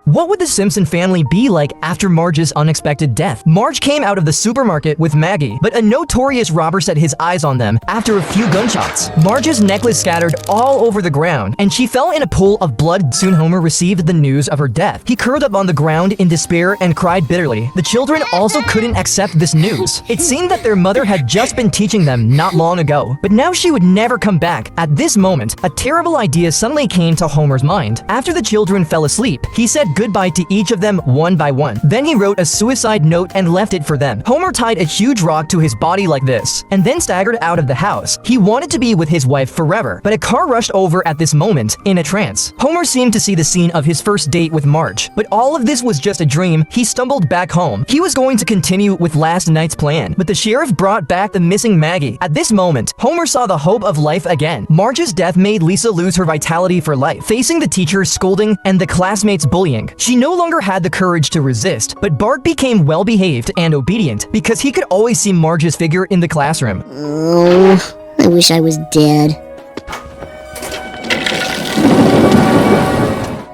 What would the Simpson family be like after Marge's unexpected death? Marge came out of the supermarket with Maggie, but a notorious robber set his eyes on them after a few gunshots. Marge's necklace scattered all over the ground, and she fell in a pool of blood. Soon Homer received the news of her death. He curled up on the ground in despair and cried bitterly. The children also couldn't accept this news. It seemed that their mother had just been teaching them not long ago, but now she would never come back. At this moment, a terrible idea suddenly came to Homer's mind. After the children fell asleep, he said goodbye to each of them one by one. Then he wrote a suicide note and left it for them. Homer tied a huge rock to his body like this, and then staggered out of the house. He wanted to be with his wife forever, but a car rushed over at this moment in a trance. Homer seemed to see the scene of his first date with Marge, but all of this was just a dream. He stumbled back home. He was going to continue with last night's plan, but the sheriff brought back the missing Maggie. At this moment, Homer saw the hope of life again. Marge's death made Lisa lose her vitality for life, facing the teacher's scolding and the classmates' bullying. She no longer had the courage to resist, but Bart became well-behaved and obedient because he could always see Marge's figure in the classroom. Oh, I wish I was dead.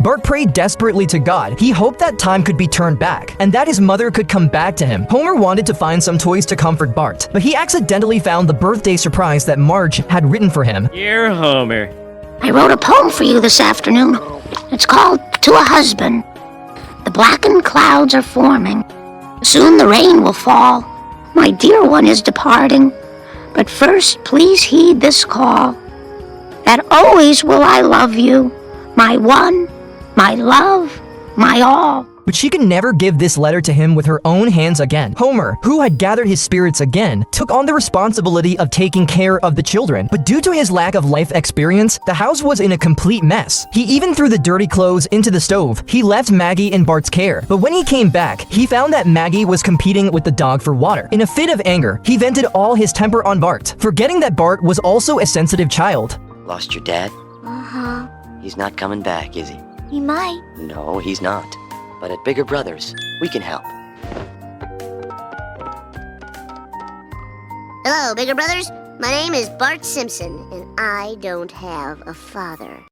Bart prayed desperately to God. He hoped that time could be turned back, and that his mother could come back to him. Homer wanted to find some toys to comfort Bart, but he accidentally found the birthday surprise that Marge had written for him. Dear Homer, I wrote a poem for you this afternoon. It's called To a Husband. The blackened clouds are forming. Soon the rain will fall. My dear one is departing. But first, please heed this call. That always will I love you, my one, my love, my all. But she could never give this letter to him with her own hands again. Homer, who had gathered his spirits again, took on the responsibility of taking care of the children. But due to his lack of life experience, the house was in a complete mess. He even threw the dirty clothes into the stove. He left Maggie in Bart's care. But when he came back, he found that Maggie was competing with the dog for water. In a fit of anger, he vented all his temper on Bart, forgetting that Bart was also a sensitive child. Lost your dad? Uh-huh. He's not coming back, is he? He might. No, he's not. But at Bigger Brothers, we can help. Hello, Bigger Brothers. My name is Bart Simpson, and I don't have a father.